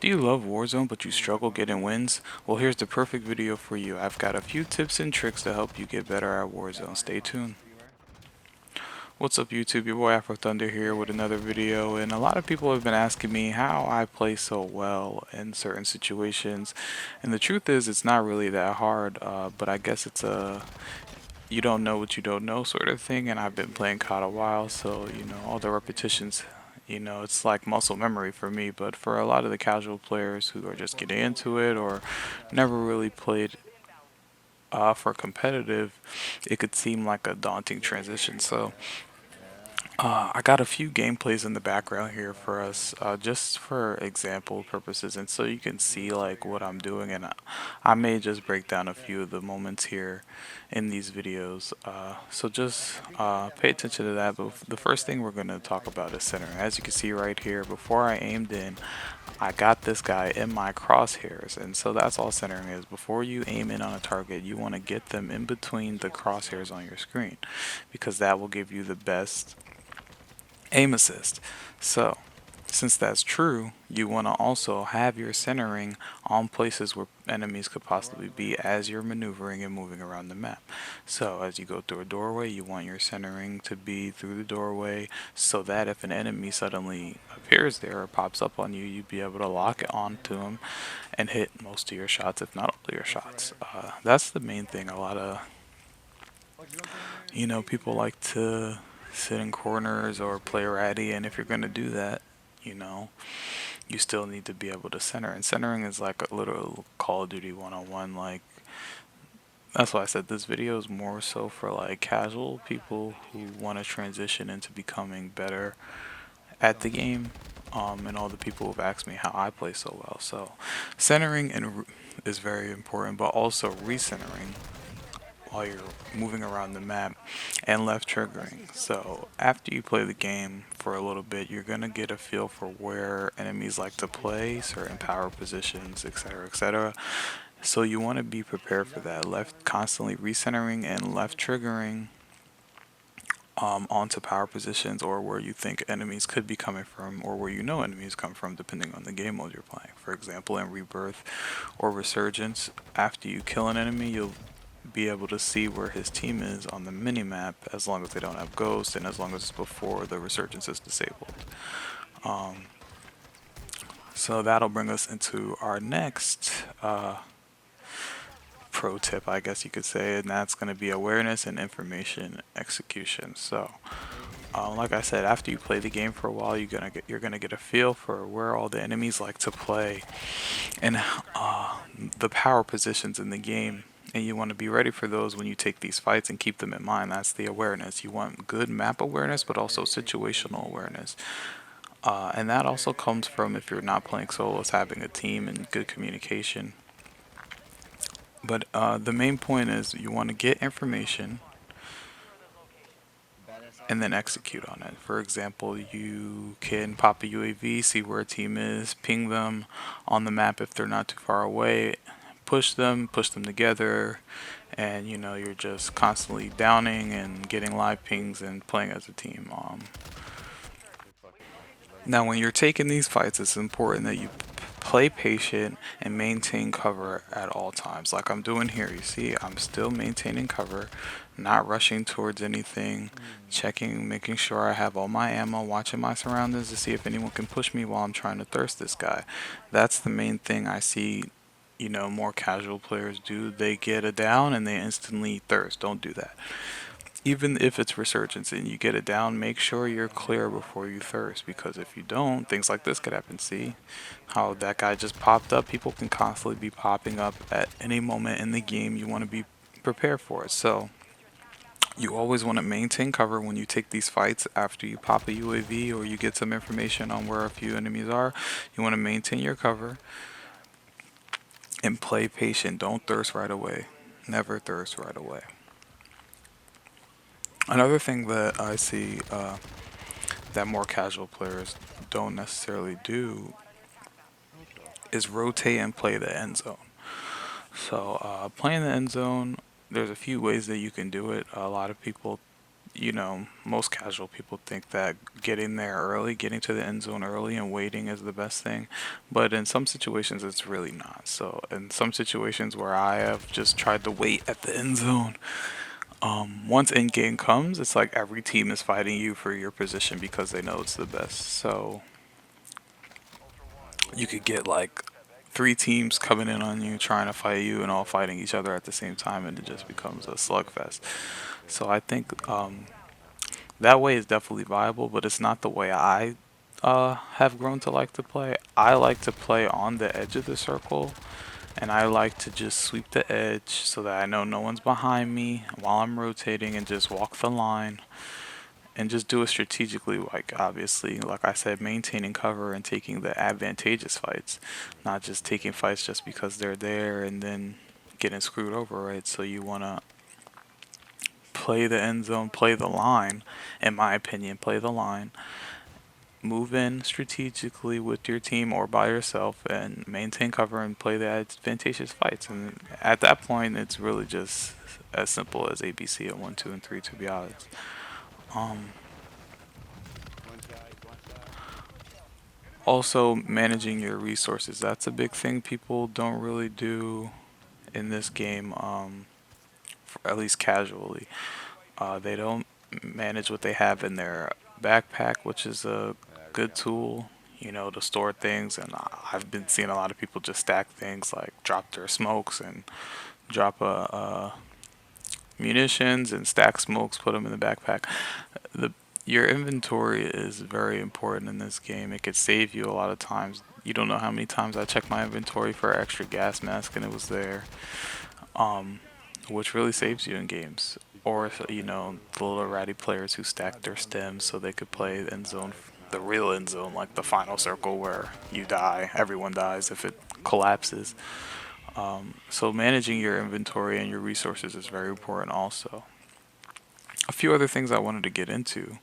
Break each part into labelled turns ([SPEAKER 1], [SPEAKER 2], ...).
[SPEAKER 1] Do you love Warzone but you struggle getting wins? Well, here's the perfect video for you. I've got a few tips and tricks to help you get better at Warzone. Stay tuned. What's up YouTube, your boy Afro Thunder here with another video, and a lot of people have been asking me how I play so well in certain situations, and the truth is it's not really that hard, but I guess it's a you don't know what you don't know sort of thing, and I've been playing COD a while, so all the repetitions, it's like muscle memory for me, but for a lot of the casual players who are just getting into it or never really played for competitive, it could seem like a daunting transition. So I got a few gameplays in the background here for us, just for example purposes, and so you can see like what I'm doing, and I may just break down a few of the moments here in these videos. So just pay attention to that. But the first thing we're going to talk about is center. As you can see right here, before I aimed in, I got this guy in my crosshairs, and so that's all centering is. Before you aim in on a target, you want to get them in between the crosshairs on your screen, because that will give you the best aim assist. So, since that's true, you want to also have your centering on places where enemies could possibly be as you're maneuvering and moving around the map. So, as you go through a doorway, you want your centering to be through the doorway so that if an enemy suddenly appears there or pops up on you, you'd be able to lock it onto them and hit most of your shots, if not all of your shots. That's the main thing. A lot of people like to sit in corners or play ratty, and if you're going to do that, you know, you still need to be able to center. And centering is like a little Call of Duty 101. Like, that's why I said this video is more so for like casual people who want to transition into becoming better at the game. And all the people who've asked me how I play so well. So, centering is very important, but also recentering while you're moving around the map, and left triggering. So after you play the game for a little bit, you're gonna get a feel for where enemies like to play, certain power positions, etc., etc. So you want to be prepared for that. Left constantly recentering and left triggering onto power positions or where you think enemies could be coming from or where enemies come from depending on the game mode you're playing. For example, in Rebirth or Resurgence, after you kill an enemy, you'll be able to see where his team is on the mini-map as long as they don't have ghosts and as long as it's before the Resurgence is disabled. Um, so that'll bring us into our next pro tip, I guess you could say, and that's going to be awareness and information execution. So like I said, after you play the game for a while, you're gonna get a feel for where all the enemies like to play and the power positions in the game. And you want to be ready for those when you take these fights and keep them in mind. That's the awareness. You want good map awareness, but also situational awareness. And that also comes from, if you're not playing solos, having a team and good communication. But the main point is you want to get information and then execute on it. For example, you can pop a UAV, see where a team is, ping them on the map if they're not too far away, push them together, and you're just constantly downing and getting live pings and playing as a team. Now, when you're taking these fights, it's important that you play patient and maintain cover at all times. Like I'm doing here, you see, I'm still maintaining cover, not rushing towards anything, checking, making sure I have all my ammo, watching my surroundings to see if anyone can push me while I'm trying to thirst this guy. That's the main thing I see, more casual players do. They get a down and they instantly thirst. Don't do that. Even if it's resurgence and you get it down, make sure you're clear before you thirst, because if you don't, things like this could happen. See how that guy just popped up? People can constantly be popping up at any moment in the game. You want to be prepared for it. So you always want to maintain cover when you take these fights. After you pop a UAV or you get some information on where a few enemies are, you want to maintain your cover and play patient. Don't thirst right away. Never thirst right away. Another thing that I see that more casual players don't necessarily do is rotate and play the end zone. So playing the end zone, there's a few ways that you can do it. A lot of people most casual people think that getting there early, getting to the end zone early and waiting is the best thing. But in some situations, it's really not. So, in some situations where I have just tried to wait at the end zone, once end game comes, it's like every team is fighting you for your position because they know it's the best. So, you could get like three teams coming in on you trying to fight you and all fighting each other at the same time, and it just becomes a slugfest. So, I think that way is definitely viable, but it's not the way I have grown to like to play. I like to play on the edge of the circle, and I like to just sweep the edge so that I know no one's behind me while I'm rotating and just walk the line and just do it strategically. Like, obviously, like I said, maintaining cover and taking the advantageous fights, not just taking fights just because they're there and then getting screwed over, right? So, you want to play the end zone, play the line, in my opinion, play the line, move in strategically with your team or by yourself, and maintain cover and play the advantageous fights. And at that point, it's really just as simple as ABC and 1, 2, and 3, to be honest. Um, Also, managing your resources. That's a big thing people don't really do in this game, at least casually. They don't manage what they have in their backpack, which is a good tool, to store things. And I've been seeing a lot of people just stack things, like drop their smokes and drop munitions and stack smokes, put them in the backpack. The Your inventory is very important in this game. It could save you a lot of times. You don't know how many times I checked my inventory for an extra gas mask and it was there, um, which really saves you in games. Or the little ratty players who stack their stems so they could play end zone, the real end zone, like the final circle where you die, everyone dies if it collapses. So managing your inventory and your resources is very important also. A few other things I wanted to get into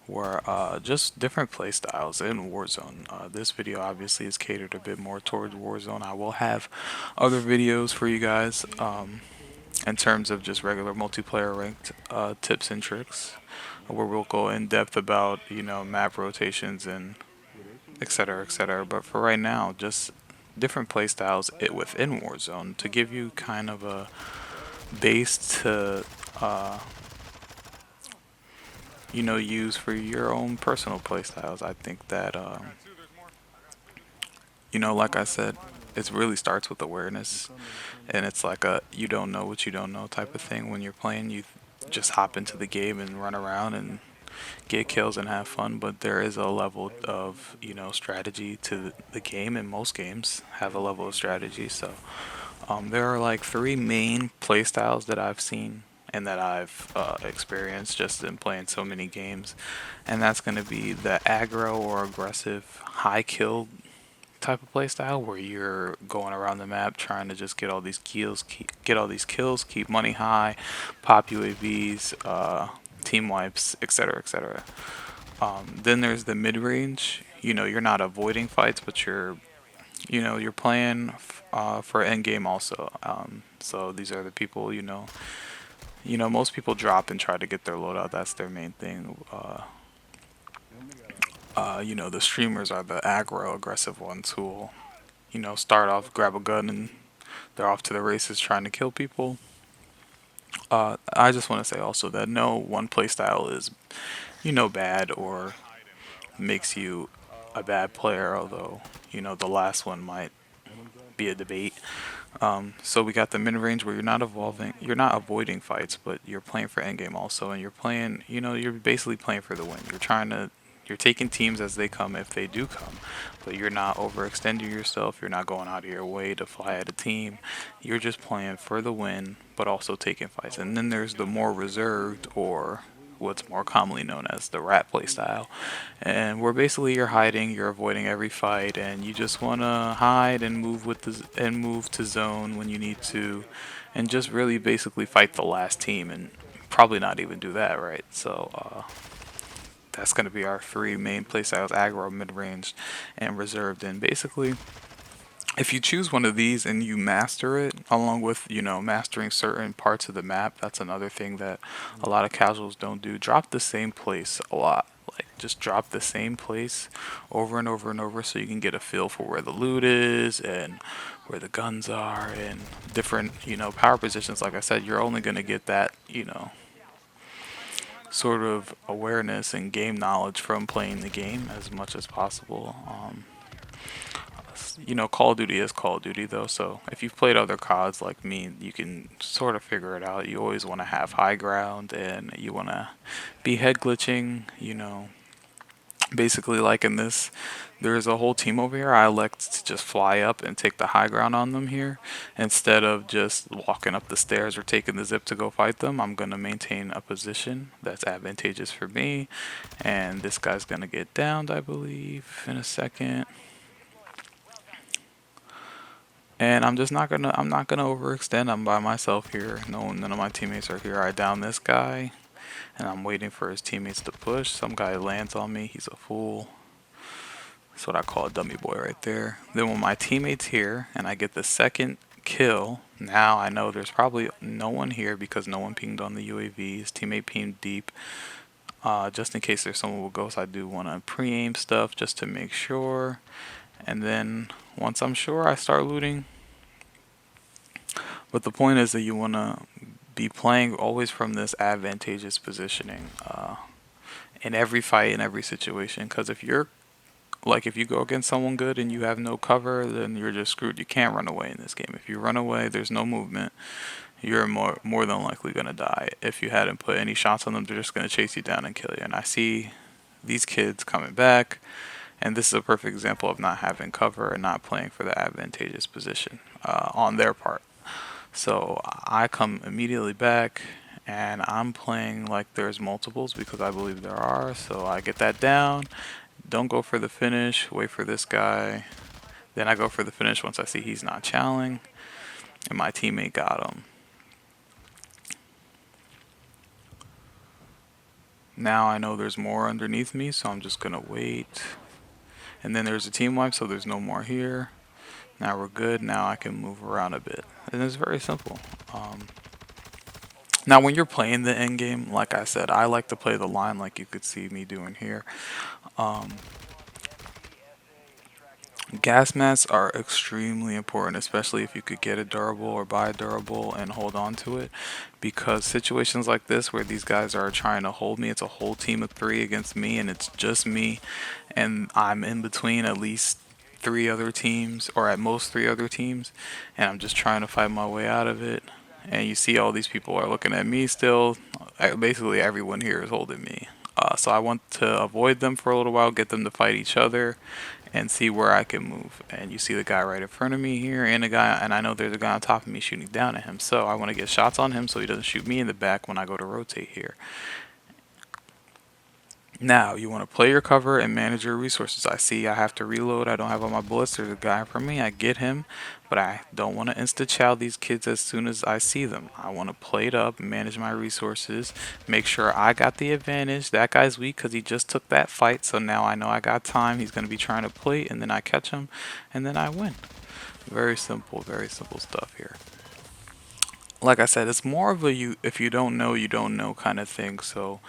[SPEAKER 1] were just different play styles in Warzone. This video obviously is catered a bit more towards Warzone. I will have other videos for you guys in terms of just regular multiplayer ranked tips and tricks, where we'll go in depth about map rotations and etc. etc. But for right now, just different play styles within Warzone to give you kind of a base to uh, use for your own personal play styles. I think that like I said, it really starts with awareness, and it's like a you don't know what you don't know type of thing. When you're playing, you just hop into the game and run around and get kills and have fun, but there is a level of strategy to the game, and most games have a level of strategy. So there are like three main play styles that I've seen and that I've experienced just in playing so many games, and that's going to be the aggro or aggressive high kill type of play style, where you're going around the map trying to just get all these kills, keep money high, pop UAVs, team wipes, etc., etc. Then there's the mid range. You're not avoiding fights, but you're playing for end game also. So these are the people. Most people drop and try to get their loadout. That's their main thing. The streamers are the aggro, aggressive ones who will, start off, grab a gun, and they're off to the races trying to kill people. I just want to say also that no one playstyle is, bad or makes you a bad player, although, the last one might be a debate. So we got the mid range where you're not avoiding fights, but you're playing for endgame also, and you're playing, you're basically playing for the win. You're taking teams as they come if they do come, but you're not overextending yourself. You're not going out of your way to fly at a team. You're just playing for the win, but also taking fights. And then there's the more reserved, or what's more commonly known as the rat play style, and where basically you're hiding, you're avoiding every fight, and you just want to hide and move to zone when you need to, and just really basically fight the last team, and probably not even do that, right? So that's going to be our three main playstyles: aggro, mid range, and reserved. And basically, If you choose one of these and you master it, along with, mastering certain parts of the map, that's another thing that a lot of casuals don't do. Drop the same place a lot. Like, just drop the same place over and over and over so you can get a feel for where the loot is and where the guns are and different, power positions. Like I said, you're only going to get that, sort of awareness and game knowledge from playing the game as much as possible. Call of Duty is Call of Duty though, so if you've played other CODs like me, you can sort of figure it out. You always want to have high ground and you want to be head glitching, basically like in this. There's a whole team over here. I elect to just fly up and take the high ground on them here. Instead of just walking up the stairs or taking the zip to go fight them, I'm going to maintain a position that's advantageous for me. And this guy's going to get downed, I believe, in a second. And I'm not gonna overextend. I'm by myself here. None of my teammates are here. I down this guy, and I'm waiting for his teammates to push. Some guy lands on me. He's a fool. That's what I call a dummy boy right there. Then when my teammate's here, and I get the second kill, now I know there's probably no one here because no one pinged on the UAV. His teammate pinged deep. Just in case there's someone with ghosts, I do want to pre-aim stuff just to make sure. And then once I'm sure, I start looting. But the point is that you want to be playing always from this advantageous positioning in every fight, in every situation. Because if you go against someone good and you have no cover, then you're just screwed. You can't run away in this game. If you run away, there's no movement. You're more than likely gonna die. If you hadn't put any shots on them, they're just gonna chase you down and kill you. And I see these kids coming back, and this is a perfect example of not having cover and not playing for the advantageous position on their part. So I come immediately back and I'm playing like there's multiples because I believe there are. So I get that down. Don't go for the finish. Wait for this guy. Then I go for the finish once I see he's not challenging. And my teammate got him. Now I know there's more underneath me, so I'm just going to wait. And then there's a team wipe, so there's no more here. Now we're good. Now I can move around a bit. And it's very simple. Now when you're playing the end game, like I said, I like to play the line like you could see me doing here. Um, Gas masks are extremely important, especially if you could get a durable or buy a durable and hold on to it. Because situations like this where these guys are trying to hold me, it's a whole team of three against me and it's just me and I'm in between at least three other teams or at most three other teams and I'm just trying to fight my way out of it. And you see all these people are looking at me still. Basically everyone here is holding me. So I want to avoid them for a little while, get them to fight each other, and see where I can move. And you see the guy right in front of me here, and I know there's a guy on top of me shooting down at him. So I want to get shots on him so he doesn't shoot me in the back when I go to rotate here. Now, you want to play your cover and manage your resources. I see I have to reload. I don't have all my bullets. There's a guy for me. I get him, but I don't want to insta-chow these kids as soon as I see them. I want to play it up, manage my resources, make sure I got the advantage. That guy's weak because he just took that fight, so now I know I got time. He's going to be trying to plate, and then I catch him, and then I win. Very simple stuff here. Like I said, it's more of a if you don't know kind of thing. So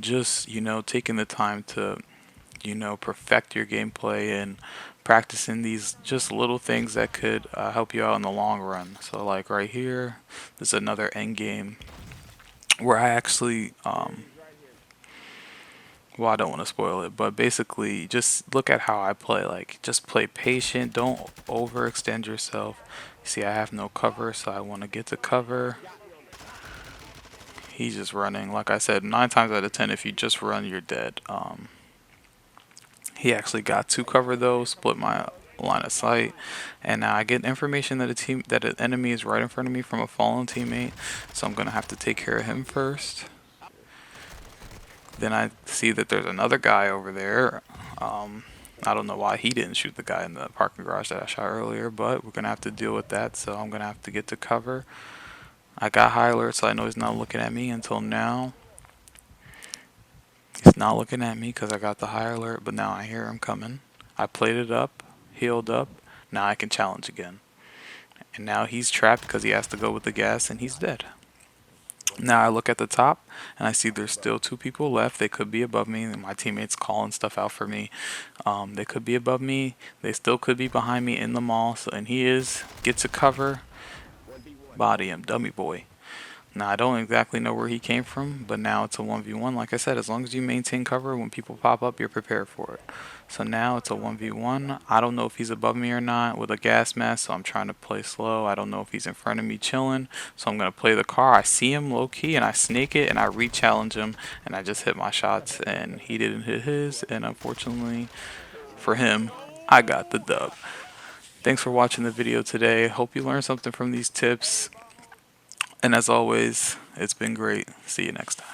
[SPEAKER 1] just, taking the time to, perfect your gameplay and practicing these just little things that could help you out in the long run. So like right here, this is another end game where I actually, well, I don't want to spoil it, but basically just look at how I play. Like just play patient, don't overextend yourself. See, I have no cover, so I want to get to cover. He's just running. Like I said, 9 times out of 10, if you just run, you're dead. He actually got to cover though, split my line of sight, and now I get information that an enemy is right in front of me from a fallen teammate. So I'm gonna have to take care of him first. Then I see that there's another guy over there. I don't know why he didn't shoot the guy in the parking garage that I shot earlier, but we're gonna have to deal with that. So I'm gonna have to get to cover. I got high alert, so I know he's not looking at me until now. He's not looking at me because I got the high alert, but now I hear him coming. I played it up, healed up, Now I can challenge again. And now he's trapped because he has to go with the gas and he's dead. Now I look at the top and I see there's still two people left. They could be above me. And my teammates calling stuff out for me. They could be above me. They still could be behind me in the mall. So and he gets a cover. Body him, dummy boy. Now I don't exactly know where he came from, but now it's a 1v1. Like I said, as long as you maintain cover, when people pop up, you're prepared for it. So now it's a 1v1. I don't know if he's above me or not with a gas mask, so I'm trying to play slow. I don't know if he's in front of me chilling, so I'm going to play the car. I see him low key and I snake it and I re-challenge him and I just hit my shots and he didn't hit his, and unfortunately for him, I got the dub. Thanks for watching the video today. Hope you learned something from these tips. And as always, it's been great. See you next time.